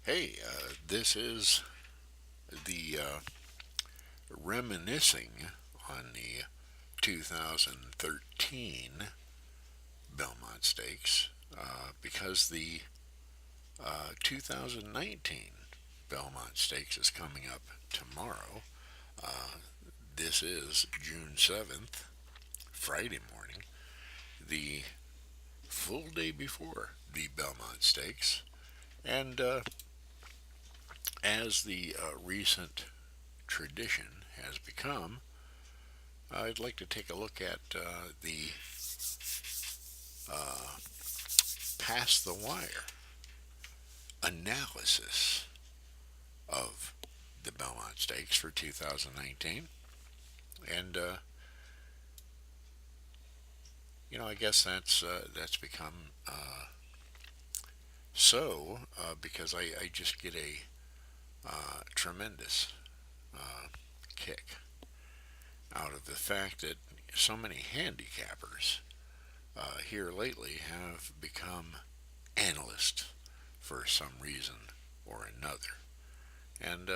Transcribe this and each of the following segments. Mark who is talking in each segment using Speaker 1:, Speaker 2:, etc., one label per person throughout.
Speaker 1: Hey, this is the reminiscing on the 2013 Belmont Stakes because the 2019 Belmont Stakes is coming up tomorrow. Uh, this is June 7th, Friday morning, the full day before the Belmont Stakes. And as the recent tradition has become, I'd like to take a look at the uh, past the wire analysis of the Belmont Stakes for 2019. And I guess that's become so because I just get a tremendous uh, kick out of the fact that so many handicappers here lately have become analysts for some reason or another. And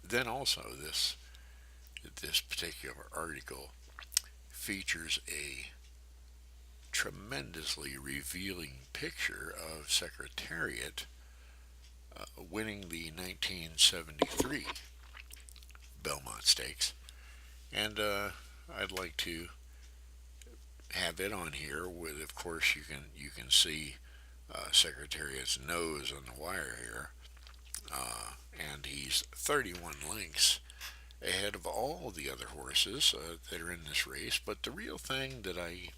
Speaker 1: then also this particular article features a tremendously revealing picture of Secretariat winning the 1973 Belmont Stakes, and I'd like to have it on here. With, of course, you can see Secretariat's nose on the wire here, and he's 31 lengths ahead of all the other horses that are in this race. But the real thing that I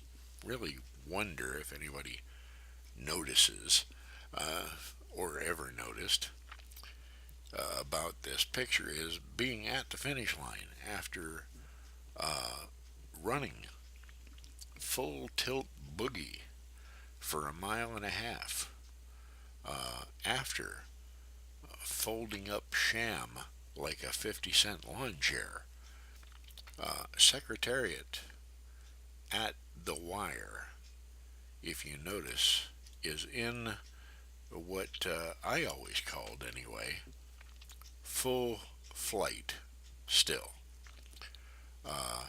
Speaker 1: really wonder if anybody notices uh, or ever noticed about this picture is being at the finish line after running full tilt boogie for a mile and a half, after folding up sham like a 50-cent lawn chair. Secretariat at the wire, if you notice, is in what I always called, anyway, full flight still. Uh,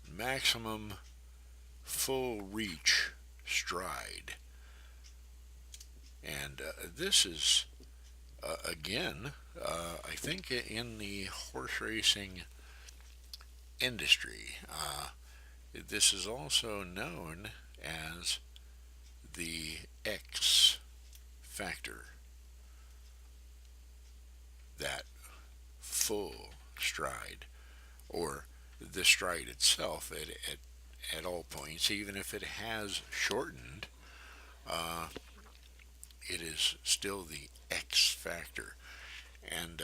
Speaker 1: Maximum full reach stride. And this is, again, I think in the horse racing industry, this is also known as the X factor, that full stride, or the stride itself at all points, even if it has shortened, uh, it is still the X factor. And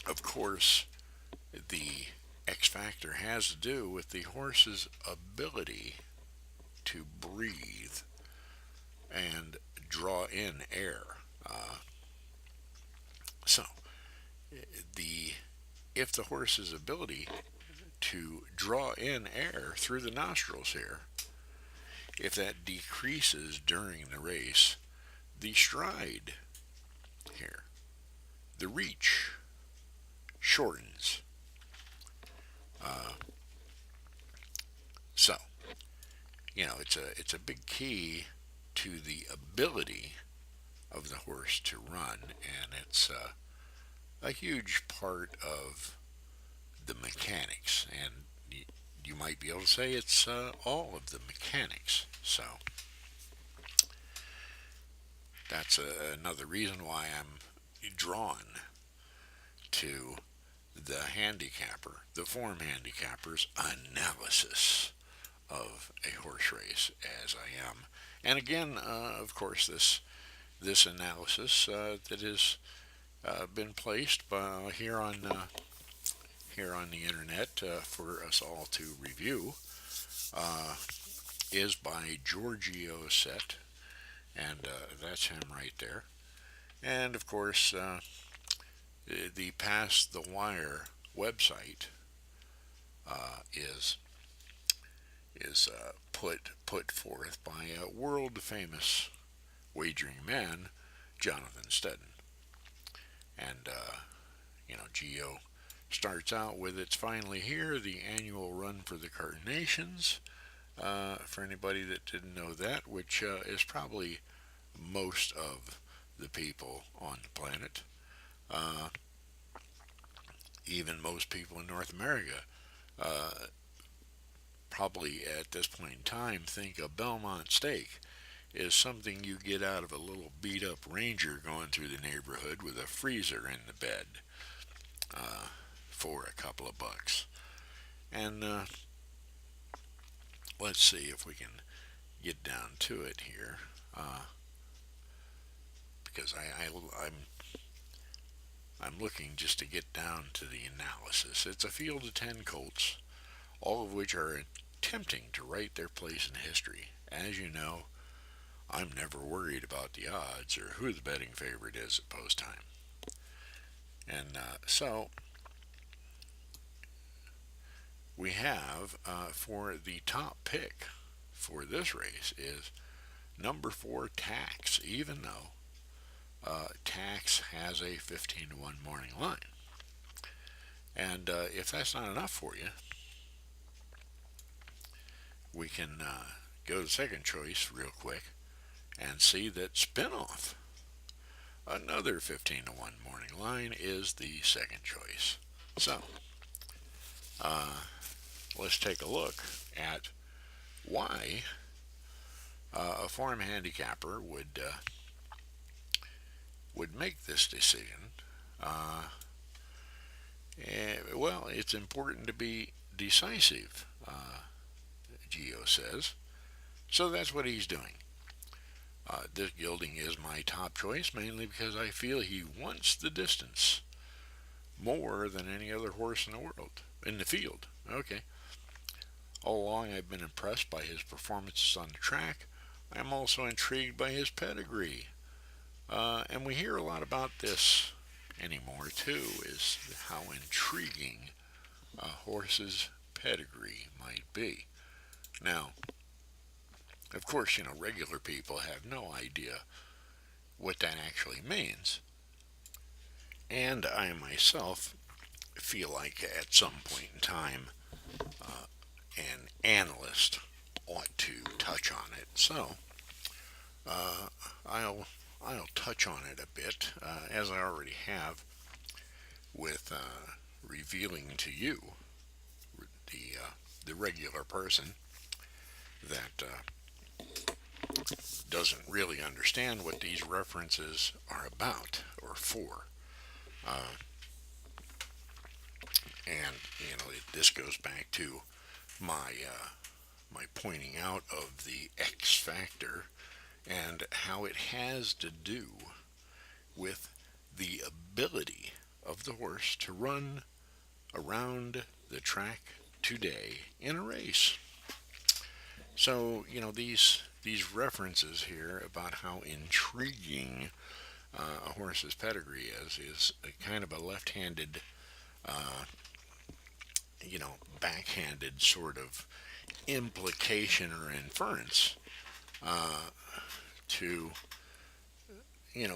Speaker 1: of course, the X factor has to do with the horse's ability to breathe and draw in air. Uh, so, the if the horse's ability to draw in air through the nostrils here, if that decreases during the race, the stride here, the reach shortens. Uh, so, it's a big key to the ability of the horse to run, and it's a huge part of the mechanics. And you might be able to say it's all of the mechanics. So that's another reason why I'm drawn to the handicapper, the form handicapper's analysis of a horse race, as I am. And again, of course, this analysis that has been placed here on the internet for us all to review uh, is by Giorgio Set, and that's him right there. And of course, the Past the Wire website is put forth by a world famous wagering man Jonathan Steadon. And, Geo starts out with "It's finally here, the annual run for the Carnations." For anybody that didn't know that, which is probably most of the people on the planet, uh, even most people in North America, uh, probably at this point in time think a Belmont steak is something you get out of a little beat up ranger going through the neighborhood with a freezer in the bed uh, for a couple of bucks. And let's see if we can get down to it here, because I'm looking just to get down to the analysis. It's a field of 10 colts, all of which are attempting to write their place in history. As you know, I'm never worried about the odds or who the betting favorite is at post time. And so we have for the top pick for this race is number 4 Tax, even though Tax has a 15 to 1 morning line. And if that's not enough for you, we can go to second choice real quick and see that Spinoff, another 15 to 1 morning line, is the second choice. So uh, let's take a look at why a farm handicapper would make this decision. Well, it's important to be decisive, Geo says. So that's what he's doing. This gelding is my top choice, mainly because I feel he wants the distance more than any other horse in the world, in the field. Okay. All along, I've been impressed by his performances on the track. I am also intrigued by his pedigree. And we hear a lot about this anymore, too, is how intriguing a horse's pedigree might be. Now, of course, regular people have no idea what that actually means. And I myself feel like at some point in time, an analyst ought to touch on it. So, uh, I'll I'll touch on it a bit, as I already have, with revealing to you, the regular person that doesn't really understand what these references are about or for. Uh, and this goes back to my my pointing out of the X factor and how it has to do with the ability of the horse to run around the track today in a race. So these references here about how intriguing a horse's pedigree is a kind of a left-handed, uh, backhanded sort of implication or inference uh, to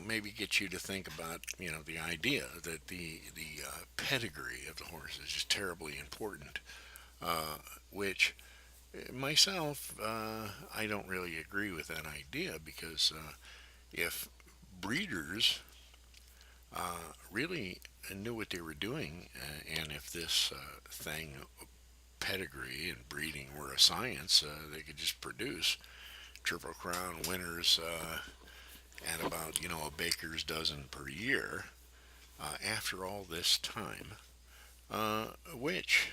Speaker 1: maybe get you to think about the idea that the pedigree of the horse is just terribly important, which myself, I don't really agree with that idea because if breeders really knew what they were doing, and if this thing, pedigree and breeding, were a science, they could just produce Triple Crown winners at about a baker's dozen per year after all this time, which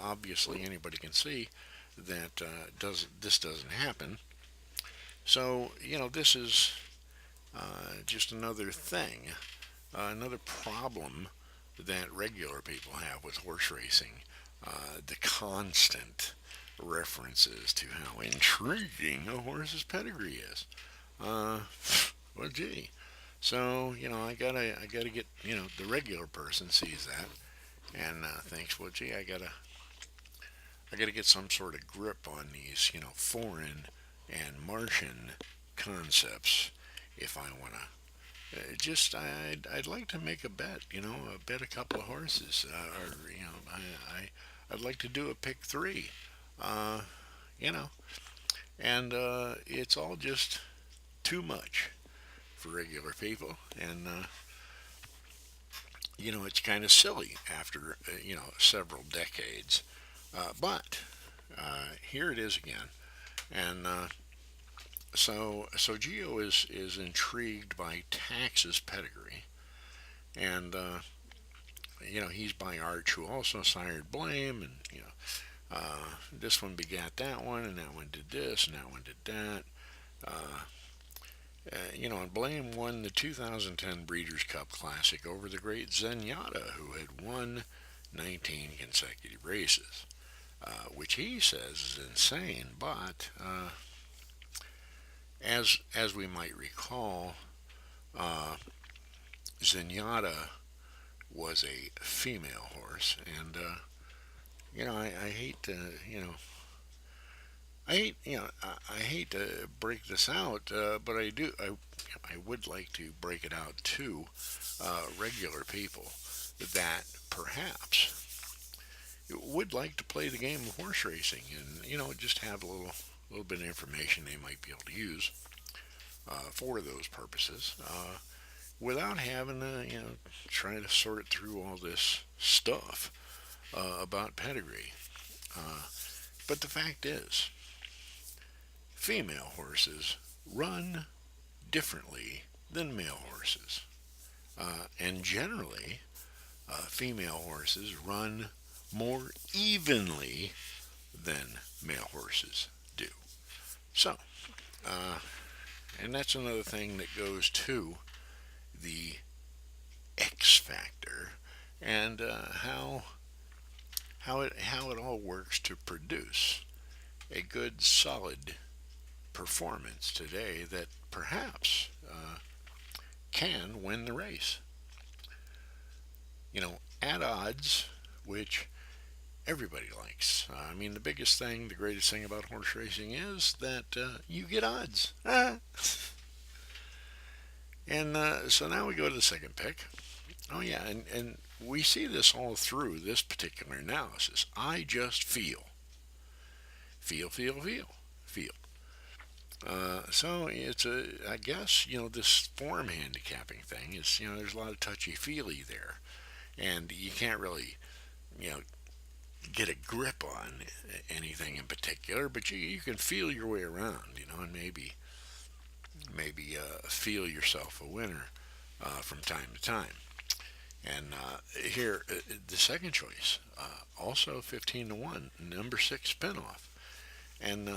Speaker 1: obviously anybody can see that this doesn't happen. So this is just another thing, another problem that regular people have with horse racing. The constant references to how intriguing a horse's pedigree is. Uh, well, gee. So I gotta get the regular person sees that and thinks, well, gee, I gotta get some sort of grip on these foreign and Martian concepts if I want to. Just I'd like to make a bet, bet a couple of horses, or I'd like to do a pick three, uh, you know, and it's all just too much for regular people, and it's kind of silly after several decades, but here it is again, and so Geo is intrigued by Tax's pedigree, and he's by Arch, who also sired Blame, and this one begat that one, and that one did this, and that one did that. Uh, and Blame won the 2010 Breeders' Cup Classic over the great Zenyatta, who had won 19 consecutive races, which he says is insane. But as we might recall, uh, Zenyatta was a female horse, and I hate to I hate to break this out, but I would like to break it out to regular people that perhaps would like to play the game of horse racing, and just have a little bit of information they might be able to use for those purposes, without having to try to sort through all this stuff about pedigree. Uh, but the fact is, female horses run differently than male horses. And generally, female horses run more evenly than male horses do. So, uh, and that's another thing that goes to the X factor, and how it all works to produce a good solid performance today that perhaps can win the race. At odds, which everybody likes. I mean, the biggest thing, the greatest thing about horse racing is that you get odds. And so now we go to the second pick. Oh, yeah, and we see this all through this particular analysis. I just feel. Feel, feel, feel, feel. So I guess, this form handicapping thing is, there's a lot of touchy feely there. And you can't really, you know, get a grip on anything in particular, but you can feel your way around, and maybe feel yourself a winner from time to time. And here, the second choice, also 15 to 1, number 6 spinoff. And,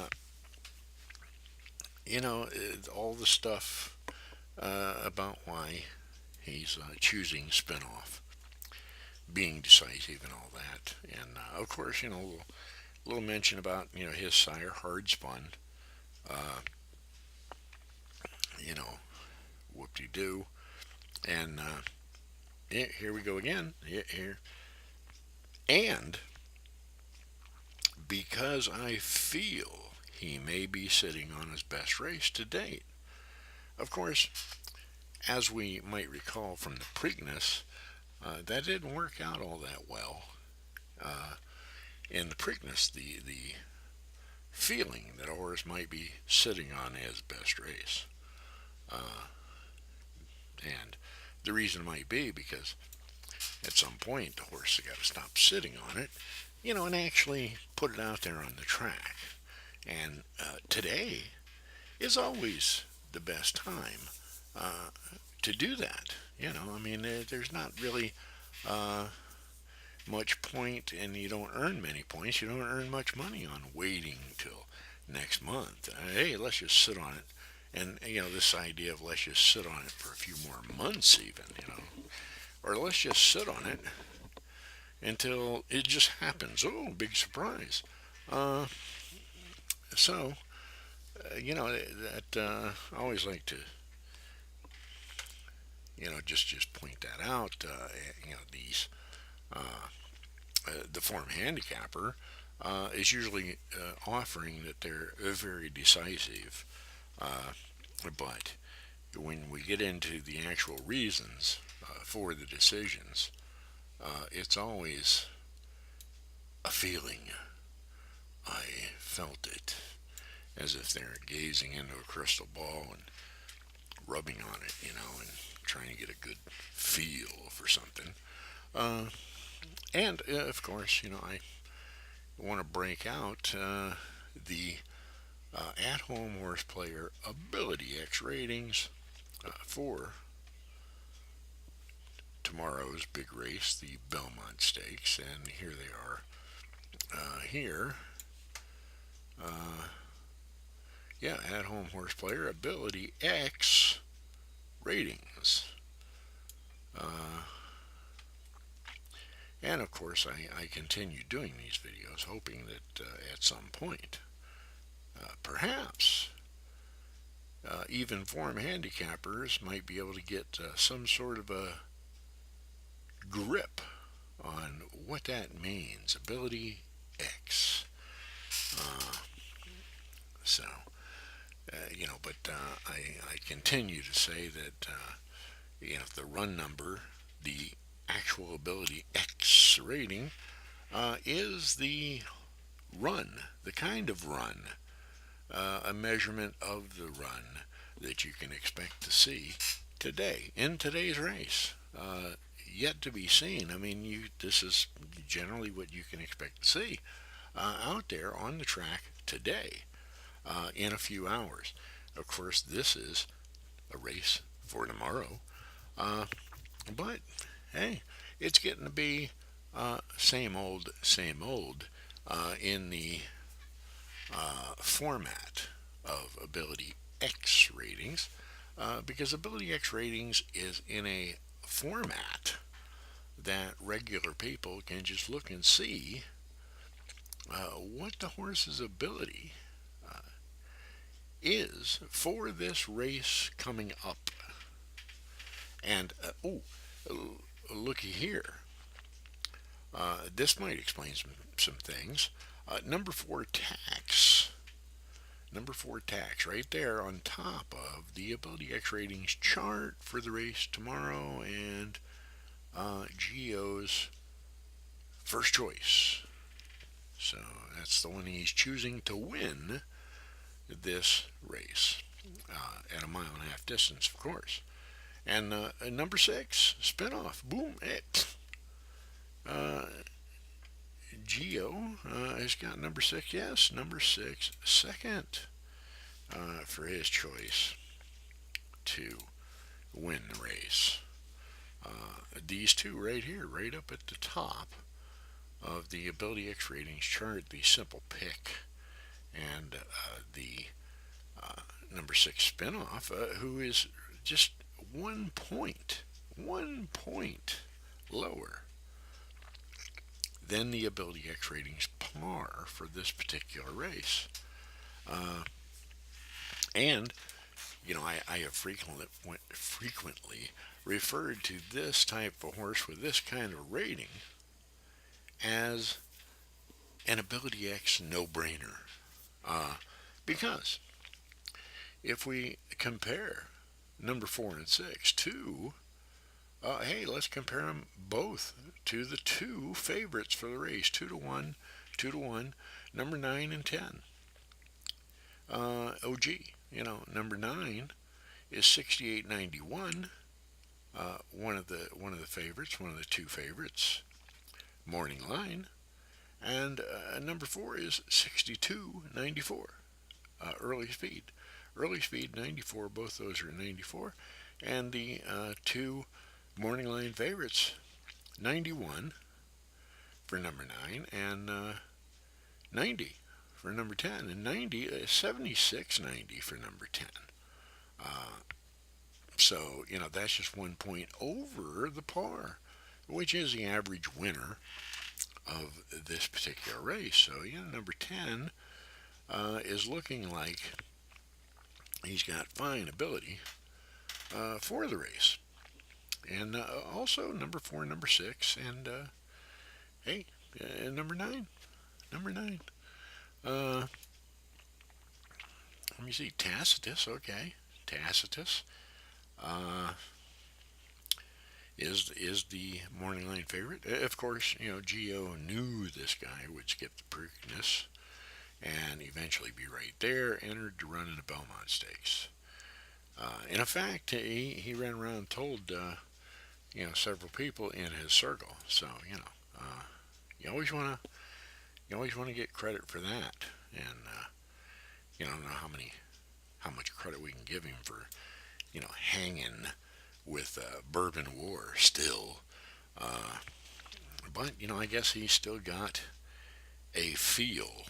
Speaker 1: all the stuff about why he's choosing spinoff, being decisive and all that. And, of course, a little mention about, his sire, Hard Spun. Uh, you know, whoop-de-doo. And here we go again. Here. And because I feel he may be sitting on his best race to date. Of course, as we might recall from the Preakness, that didn't work out all that well. Uh, in the Preakness, the feeling that a horse might be sitting on his best race. Uh, and the reason might be because at some point the horse has got to stop sitting on it, and actually put it out there on the track. And today is always the best time uh, to do that. I mean, there's not really uh, much point, and you don't earn many points. You don't earn much money on waiting till next month. Hey, let's just sit on it. And, this idea of let's just sit on it for a few more months, even, or let's just sit on it until it just happens. Oh, big surprise. Uh, so, that I always like to, just point that out. These the form handicapper is usually offering that they're very decisive, but when we get into the actual reasons for the decisions, it's always a feeling. I felt it, as if they're gazing into a crystal ball and rubbing on it, and trying to get a good feel for something. Uh, and of course, I want to break out the at-home horse player ability X ratings for tomorrow's big race, the Belmont Stakes, and here they are. Here, uh, yeah, at-home horse player ability X ratings. Uh, and of course, I continue doing these videos, hoping that at some point, perhaps, even form handicappers might be able to get some sort of a grip on what that means. Ability X. Uh, so, but I continue to say that, the run number, the actual ability X rating, is the run, the kind of run, a measurement of the run that you can expect to see today in today's race. Yet to be seen. I mean, this is generally what you can expect to see out there on the track today in a few hours. Of course, this is a race for tomorrow, but hey, it's getting to be same old in the format of Ability X ratings, because Ability X ratings is in a format that regular people can just look and see what the horse's ability is for this race coming up. And, looky here. This might explain some things. Number four tax. Number four tax right there on top of the Ability X ratings chart for the race tomorrow, and Gio's first choice. So that's the one he's choosing to win this race at a mile and a half distance, of course. And number six, spinoff. Boom. Uh, Gio has got number six. Yes, number six, second for his choice to win the race. These two right here, right up at the top of the Ability X ratings chart, the simple pick, and the number six spinoff, who is just 1 point lower than the Ability X ratings par for this particular race. And I have frequently referred to this type of horse with this kind of rating as an Ability X no-brainer. Because if we compare number 4 and 6 to, hey, let's compare them both to the two favorites for the race, 2-1, 2-1, number 9 and 10. OG, number 9 is 68.91. One of the favorites, one of the two favorites, Morning Line, and number 4 is 62.94. Early Speed. Early Speed 94, both those are 94. And the two Morning Line favorites, 91 for number 9 and 90 for number 10. And 90 is 76.90 for number 10. So, that's just 1 point over the par, which is the average winner of this particular race. So, number 10 is looking like he's got fine ability for the race. And also number 4, number 6, and hey, number 9. Number 9. Let me see. Tacitus, okay. Tacitus. uh, is the morning line favorite. Of course, Geo knew this guy would skip the Preakness and eventually be right there. Entered to run in the Belmont Stakes. In fact, he ran around and told several people in his circle. So you always want to get credit for that, and I don't know how much credit we can give him for hanging with Bourbon War still. Uh, but I guess he's still got a feel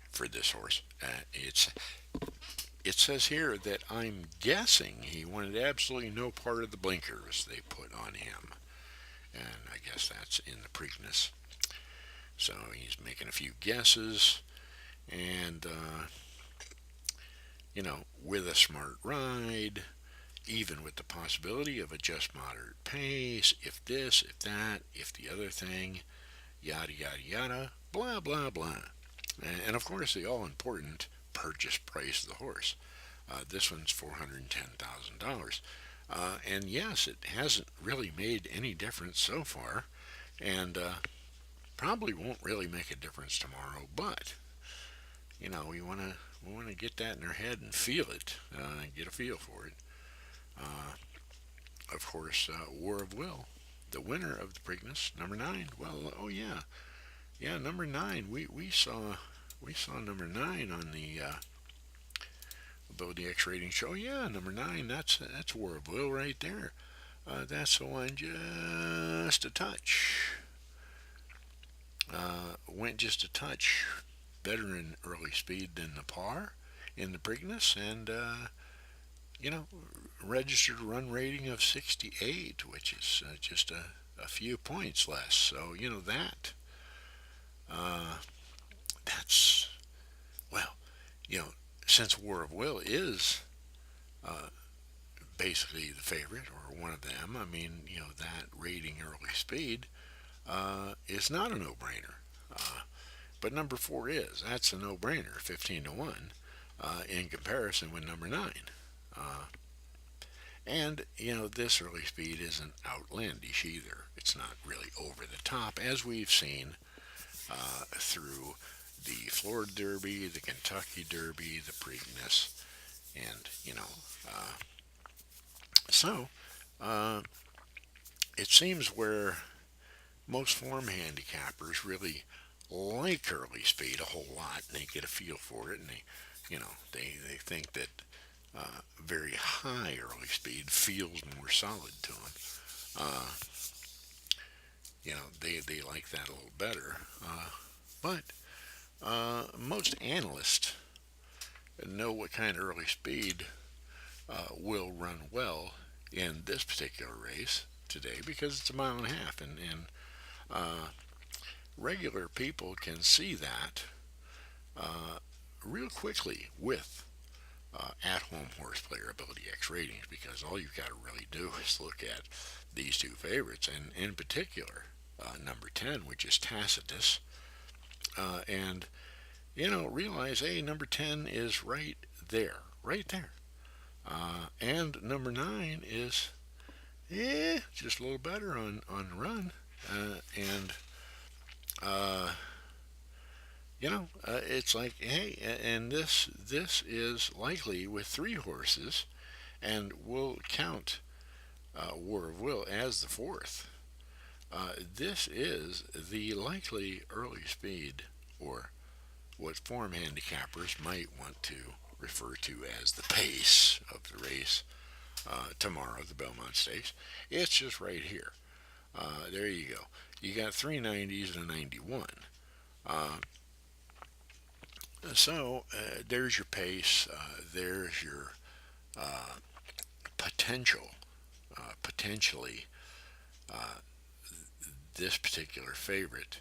Speaker 1: for this horse. It says here that I'm guessing he wanted absolutely no part of the blinkers they put on him, and I guess that's in the Preakness. So he's making a few guesses, and with a smart ride, even with the possibility of a just moderate pace, if this, if that, if the other thing, yada yada yada, blah blah blah. And of course, the all important purchase price of the horse. This one's $410,000. And yes, it hasn't really made any difference so far, and probably won't really make a difference tomorrow. But we want to get that in our head and feel it, get a feel for it. Uh, of course, War of Will, the winner of the Preakness, number 9. Well, oh yeah, yeah, number 9. We saw number 9 on the Ability X rating show. Yeah, number 9. That's War of Will right there. That's the one just a touch. Went just a touch better in early speed than the par in the Preakness, and you know, registered run rating of 68, which is just a few points less. So uh, that's well, you know, since War of Will is uh, basically the favorite or one of them. I mean, that rating early speed is not a no-brainer. But number 4 is. That's a no-brainer, 15 to 1, in comparison with number 9. Uh, and this early speed isn't outlandish either. It's not really over the top, as we've seen through the Florida Derby, the Kentucky Derby, the Preakness, and so uh, it seems where most form handicappers really like early speed a whole lot, and they get a feel for it, and they think that very high early speed feels more solid to them. Uh, they like that a little better. But most analysts know what kind of early speed will run well in this particular race today because it's a mile and a half, and uh, regular people can see that uh, real quickly with at-home horse player Ability X ratings, because all you've got to really do is look at these two favorites, and in particular number 10, which is Tacitus, and realize, hey, number 10 is right there, and number 9 is just a little better on the run, and uh, it's like, hey, and this is likely with 3 horses, and we'll count War of Will as the 4th. This is the likely early speed, or what form handicappers might want to refer to as the pace of the race tomorrow, the Belmont Stakes. It's just right here. There you go. You got 390s and a 91. Uh, so there's your pace. There's your uh, potential, potentially uh, this particular favorite,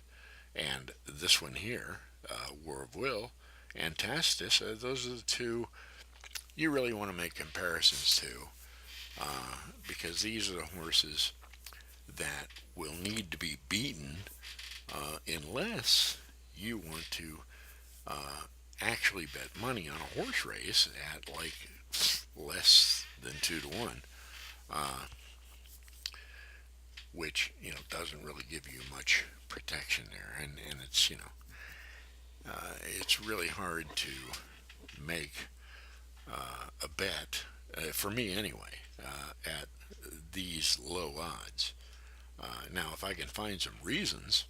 Speaker 1: and this one here, War of Will, and Tacitus. Those are the two you really want to make comparisons to, because these are the horses that will need to be beaten unless you want to uh, actually bet money on a horse race at like less than 2 to 1. uh, which doesn't really give you much protection there, and it's it's really hard to make a bet for me anyway at these low odds. Now, if I can find some reasons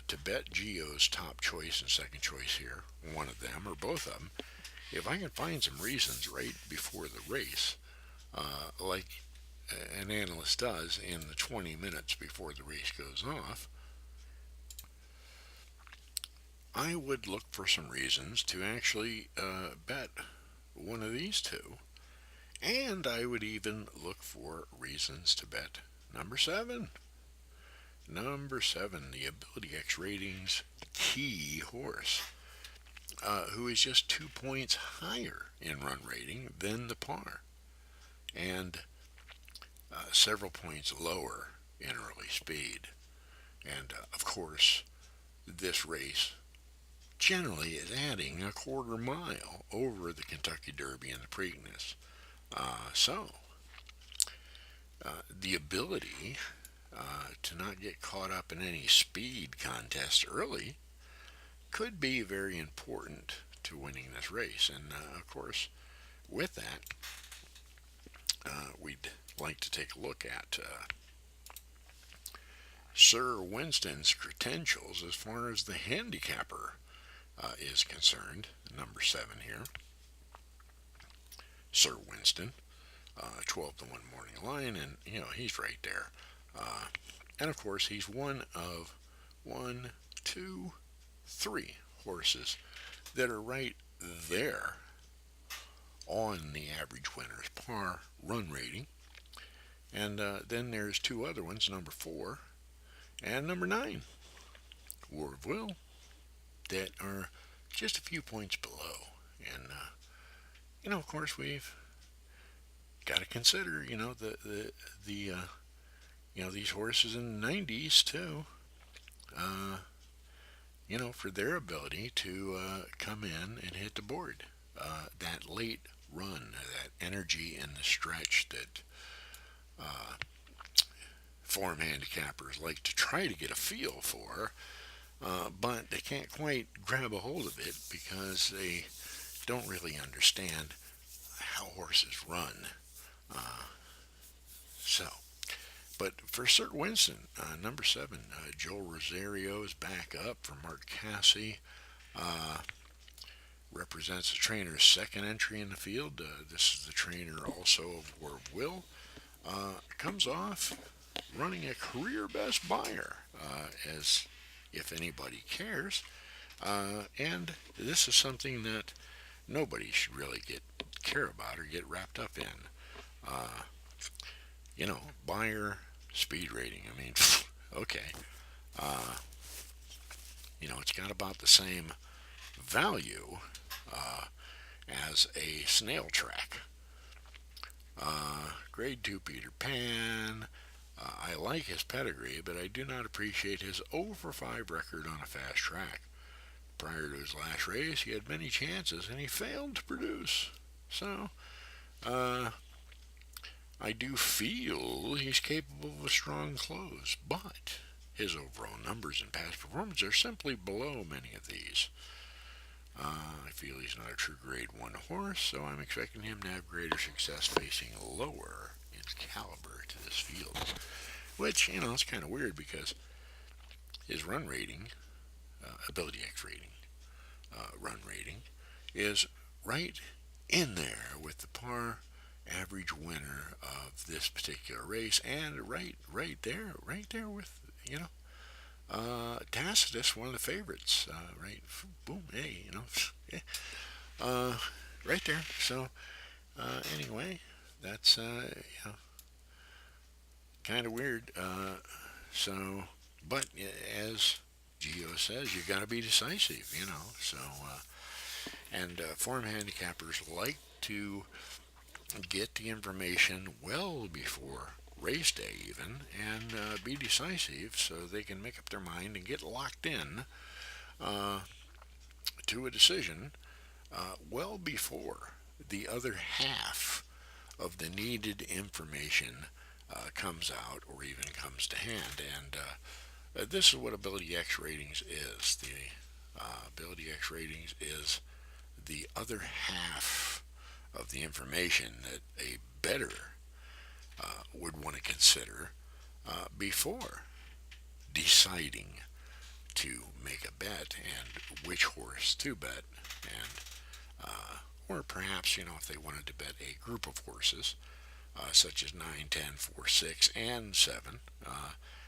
Speaker 1: to bet Geo's top choice and second choice here, one of them or both of them, if I can find some reasons right before the race, like an analyst does in the 20 minutes before the race goes off, I would look for some reasons to actually bet one of these two. And I would even look for reasons to bet number seven. Number seven, the Ability X Ratings key horse, who is just 2 points higher in run rating than the par, and several points lower in early speed. And of course, this race generally is adding a quarter mile over the Kentucky Derby and the Preakness. The ability to not get caught up in any speed contest early could be very important to winning this race. And of course, with that, we'd like to take a look at Sir Winston's credentials as far as the handicapper is concerned. Number seven here, Sir Winston, 12 to 1 morning line, and he's right there. And of course, he's one of one, two, three horses that are right there on the average winner's par run rating. And then there's two other ones, number 4 and number 9, War of Will, that are just a few points below. And, of course, we've got to consider, these horses in the 90s too, for their ability to come in and hit the board. That late run, that energy in the stretch that form handicappers like to try to get a feel for, but they can't quite grab a hold of it because they don't really understand how horses run. So, but for Sir Winston, number 7, Joel Rosario is back up for Mark Casse. Represents the trainer's second entry in the field. This is the trainer also of War of Will. Comes off running a career best buyer, as if anybody cares. And this is something that nobody should really care about or get wrapped up in. Buyer speed rating. I mean, okay. It's got about the same value as a snail track. Grade 2 Peter Pan. I like his pedigree, but I do not appreciate his over 5 record on a fast track. Prior to his last race, he had many chances and he failed to produce. So, I do feel he's capable of a strong close, but his overall numbers and past performance are simply below many of these. I feel he's not a true grade 1 horse, so I'm expecting him to have greater success facing lower in caliber to this field. Which, it's kind of weird because his run rating, Ability X rating, run rating, is right in there with the par average winner of this particular race, and right there with Tacitus, one of the favorites, right? Boom, hey, right there. So anyway, that's kind of weird. But as Geo says, you got to be decisive, So and form handicappers like to get the information well before race day even, and be decisive so they can make up their mind and get locked in to a decision well before the other half of the needed information comes out or even comes to hand. And this is what Ability X ratings is. The Ability X ratings is the other half of the information that a bettor would want to consider before deciding to make a bet and which horse to bet, and or perhaps if they wanted to bet a group of horses such as 9, 10, 4, 6, and 7,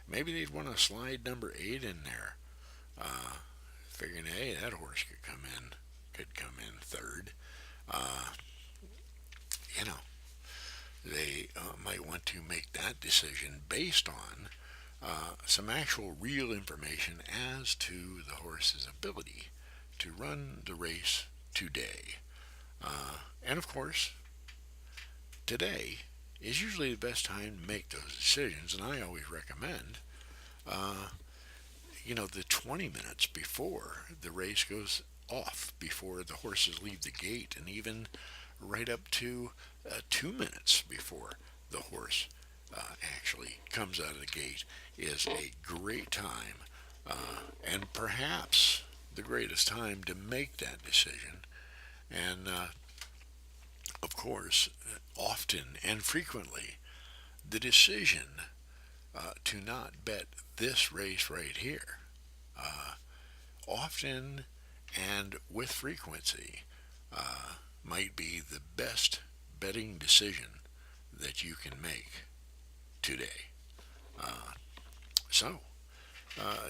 Speaker 1: maybe they'd want to slide number 8 in there, figuring, hey, that horse could come in third. Uh, you know, they might want to make that decision based on some actual real information as to the horse's ability to run the race today. And of course, today is usually the best time to make those decisions, and I always recommend, uh, the 20 minutes before the race goes off, before the horses leave the gate, and even right up to 2 minutes before the horse actually comes out of the gate is a great time, and perhaps the greatest time to make that decision. And of course, often and frequently, the decision to not bet this race right here, uh, often and with frequency, might be the best betting decision that you can make today. Uh, so,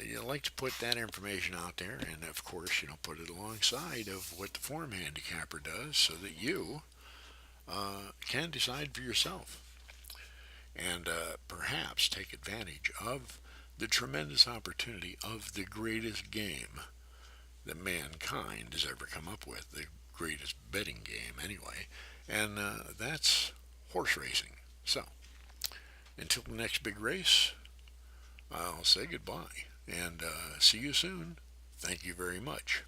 Speaker 1: you like to put that information out there, and of course, put it alongside of what the form handicapper does, so that you can decide for yourself, and perhaps take advantage of the tremendous opportunity of the greatest game that mankind has ever come up with, the greatest betting game, anyway, and that's horse racing. So, until the next big race, I'll say goodbye and see you soon. Thank you very much.